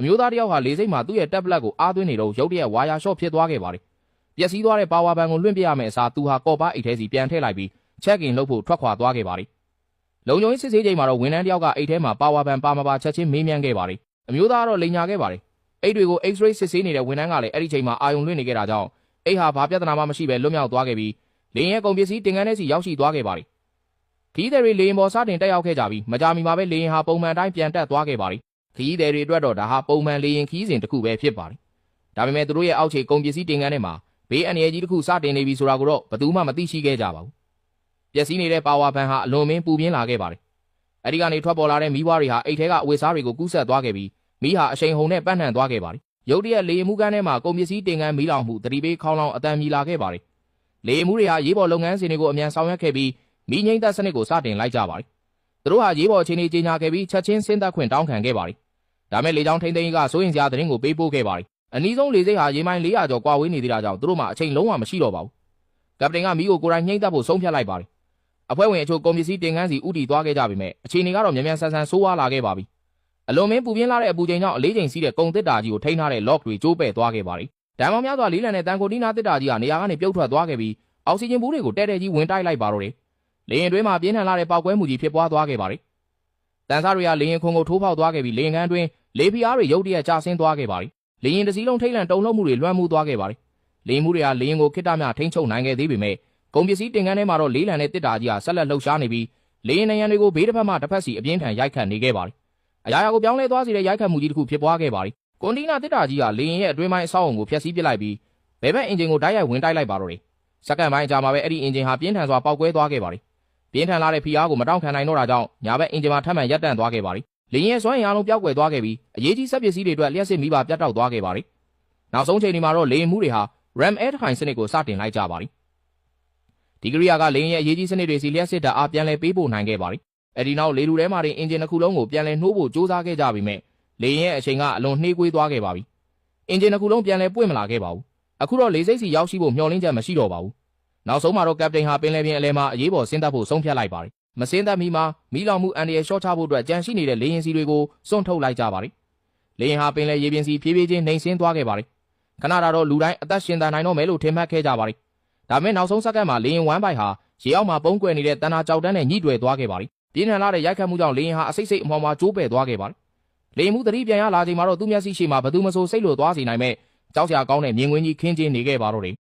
မျိုးသားတယောက်ဟာလေစိတ်မှာသူ့ရဲ့တက်ပလက်ကိုအားသွင်းနေတော့ရုတ်တရက်ဝါယာရှော့ဖြစ်သွားခဲ့ပါတယ်ပျက်စီးသွားတဲ့ပါဝါဘန်ကိုလွှင့်ပြရမယ့်အစားသူဟာကော့ပါအိတ်ထဲစီပြန်ထည့်လိုက်ပြီးချက်ကင်လုပ်ဖို့ထွက်ခွာသွားခဲ့ပါတယ်လုံခြုံရေးစစ်ဆေးချိန်မှာတော့ဝန်ထမ်းတယောက်ကအိတ်ထဲမှာပါဝါဘန်ပါမပါချက်ချင်းမေးမြန်းခဲ့ပါတယ်အမျိုးသားကတော့လိန်ညာခဲ့ပါတယ်အိတ်တွေကို X-ray စစ်ဆေးနေတဲ့ဝန်ထမ်းကလည်းအဲ့ဒီချိန်မှာအာယုံလွှင့်နေခဲ့တာကြောင့်အိတ်ဟာဘာပြဿနာမှမရှိဘဲလွတ်မြောက်သွားခဲ့ပြီးလေရင်ရဲ့ကုန်ပစ္စည်းတင်ကန်းထဲစီရောက်ရှိသွားခဲ့ပါတယ်ခီးသည်တွေလေရင်ပေါ်စတင်တက်ရောက်ခဲ့ကြပြီးမကြာမီမှာပဲလေရင်ဟာပုံမှန်တိုင်းပြန်တက်သွားခဲ့ပါတယ်ခီးသည်တွေအတွက်တော့ဒါဟာပုံမှန်လေရင်ခီးစဉ်တစ်ခုပဲဖြစ်ပါတယ်ဒါပေမဲ့သူတို့ရဲ့အောက်ခြေကုန်ပစ္စည်းတင်ကန်းထဲမှာဘေးအန္တရာယ်ကြီးတစ်ခုစတင်နေပြီဆိုတာကိုတော့ဘယ်သူမှမသိရှိခဲ့ကြပါဘူးပျက်စီးနေတဲ့ပါဝါဘန်ဟာအလွန်မင်းပူပြင်းလာခဲ့ပါတယ်အဲဒီကနေထွက်ပေါ်လာတဲ့မီးပွားတွေဟာအိတ်ထဲကအဝတ်စားတွေကိုကူးဆက်သွားခဲ့ပြီးမီးဟာအရှိန်ဟုန်နဲ့ပတ်နှံသွားခဲ့ပါတယ်ရုတ်တရက်လေရင်မှုကန်းထဲမှာကုန်ပစ္စည်းတင်ကန်းမီးလောင်မှုတတိပေးခေါင်းလောင်အတန်မြည်လာခဲ့ပါတယ်လေရင်မှုတွေဟာရေးပေါ်လုပ်ငန်းစဉ်တွေကိုအမြန်ဆောင်ရွက်ခဲ့ပြီးမီးငိမ့်သက်စနစ်ကိုစတင်လိုက်ကြပါတယ်သူတို့ဟာရေးပေါ်အခြေအနေကြီးညာခဲ့ပြီးချက်ချင်းဆင်းသက်ခွင့်တောင်းခံခဲ့ပါတယ်ဒါမဲ့လေကြောင်းထိန်းသိမ်းရေးကစိုးရင်စရာသတင်းကိုပေးပို့ခဲ့ပါတယ်အနည်းဆုံးလေဆိပ်ဟာရေမိုင်400ကျော်ကွာဝေးနေသေးတာကြောင့်သူတို့မှအချိန်လုံးဝမရှိတော့ပါဘူးကပတိန်ကမီးကိုကိုယ်တိုင်နှိမ့်သက်ဖို့ဆုံးဖြတ်လိုက်ပါတယ်အဖွဲ့ဝင်အချို့ကုန်ပစ္စည်းတင်ကန်းစီဥတီသွားခဲ့ကြပေမဲ့အခြေအနေကတော့မြန်မြန်ဆန်ဆန်ဆိုးဝါးလာခဲ့ပါပြီအလွန်မင်းပူပြင်းလာတဲ့အပူချိန်ကြောင့်အလေးချိန်စီးတဲ့ကုန်တစ်တာကြီးကိုထိန်းထားတဲ့ lock တွေကျိုးပဲ့သွားခဲ့ပါတယ်ဒဏ်ပေါင်းများစွာလေးလံတဲ့တန်ကိုတီးနာတစ်တာကြီးကနေရာကနေပြုတ်ထွက်သွားခဲ့ပြီးအောက်ဆီဂျင်ဘူးတွေကိုတဲတဲကြီးဝင်တိုက်လိုက်ပါတော့တယ်လေရင်တွင်းမှာပြင်းထန်လာတဲ့ပေါက်ကွဲမှုကြီးဖြစ်ပွားသွားခဲ့ပါတယ်တန်ဆာတွေကလေရင်ခုံကိုထိုးဖောက်သွားခဲ့ပြီးလေရင်ခန်းတွင်းလေဖီအားတွေရုတ်တရက်ကျဆင်းသွားခဲ့ပါတယ်လေရင်တစ်စီးလုံးထိတ်လန့်တုန်လှုပ်မှုတွေလွှမ်းမိုးသွားခဲ့ပါတယ်လေရင်မှုတွေကလေရင်ကိုခိတ္တမြထိန်းချုပ်နိုင်ခဲ့သေးပေမဲ့ကုန်ပစ္စည်းတင်ကန်းထဲမှာတော့လေးလံတဲ့တစ်တာကြီးဟာဆက်လက်လှုပ်ရှားနေပြီးလေရင်နံရံတွေကိုဘေးတစ်ဖက်မှတစ်ဖက်စီအပြင်းထန်ရိုက်ခတ်နေခဲ့ပါတယ်အရာရာကိုပြောင်းလဲသွားစေတဲ့ရိုက်ခတ်မှုကြီးတစ်ခုဖြစ်ပွားခဲ့ပါတယ်ကွန်တီနာတစ်တာကြီးဟာလေရင်ရဲ့အတွင်းပိုင်းအဆောက်အုံကိုဖျက်ဆီးပစ်လိုက်ပြီးဘယ်ဘက်အင်ဂျင်ကိုတိုက်ရိုက်ဝင်တိုက်လိုက်ပါတော့တယ်စက္ကန့်ပိုင်းအကြာမှာပဲအဲ့ဒီအင်ဂျင်ဟာပြင်းထန်စွာပေါက်ကွဲသွားခဲ့ပါတယ်ပြင်းထန်လာတဲ့ဖိအားကိုမတောင့်ခံနိုင်တော့တာကြောင့်ညာဘက်အင်ဂျင်မှာထပ်မံရပ်တန့်သွားခဲ့ပါတယ်လေရင်ရဲ့စွမ်းအင်အားလုံးပျောက်ကွယ်သွားခဲ့ပြီးအရေးကြီးစက်ပစ္စည်းတွေအတွက်လျှက်စစ်မိဘပြတ်တောက်သွားခဲ့ပါတယ်နောက်ဆုံးချိန်ဒီမှာတော့လေရင်မှုတွေဟာ RAM Air ထိုင်စနစ်ကိုစတင်လိုက်ကြပါတယ်ဒီကရိယာကလေရင်ရဲ့အရေးကြီးစနစ်တွေစီလျှက်စစ်တာအားပြန်လည်ပေးပို့နိုင်ခဲ့ပါတယ်အဲဒီနောက်လေထုထဲမှာတင်အင်ဂျင်တစ်ခုလုံးကိုပြန်လည်နှိုးဖို့စူးစမ်းခဲ့ကြပေမဲ့လေရင်ရဲ့အချိန်ကအလွန်နှေးကွေးသွားခဲ့ပါပြီအင်ဂျင်တစ်ခုလုံးပြန်လည်ပွင့်မလာခဲ့ပါဘူးအခုတော့လေစိတ်စီရောက်ရှိဖို့မျှော်လင့်ချက်မရှိတော့ပါဘူးနောက်ဆုံးမှာတော့ကပတိန်ဟာပင်လယ်ပြင်အလဲမှာအရေးပေါ်ဆင်းသက်ဖို့ဆုံးဖြတ်လိုက်ပါတယ်မဆင်းသက်မီမှာမီးလောင်မှုအန္တရာယ်လျှော့ချဖို့အတွက်ကြံရှိနေတဲ့လေရင်စီတွေကိုစွန့်ထုတ်လိုက်ကြပါတယ်လေရင်ဟာပင်လယ်ရေပြင်စီဖြည်းဖြည်းချင်းနှိမ်ဆင်းသွားခဲ့ပါတယ်ခဏတာတော့လူတိုင်းအသက်ရှင်သန်နိုင်တော့မယ်လို့ထင်မှတ်ခဲ့ကြပါတယ်ဒါပေမဲ့နောက်ဆုံးစက္ကန့်မှာလေရင်ဝမ်းပိုက်ဟာရေအောက်မှာပုံကွယ်နေတဲ့တန်တာကြောက်တန်းနဲ့ညှိတွယ်သွားခဲ့ပါတယ်ပြင်းထန်လာတဲ့ရိုက်ခတ်မှုကြောင့်လေရင်ဟာအစိတ်စိတ်အမောင်မှာကျိုးပဲ့သွားခဲ့ပါတယ်လေရင်မှုသတိပြန်ရလာချိန်မှာတော့သူ့မျက်စိရှိမှာဘသူမဆိုစိတ်လိုသွားစေနိုင်မဲ့ကြောက်စရာကောင်းတဲ့မြင်ကွင်းကြီးခင်းကျင်းနေခဲ့ပါတော့တယ်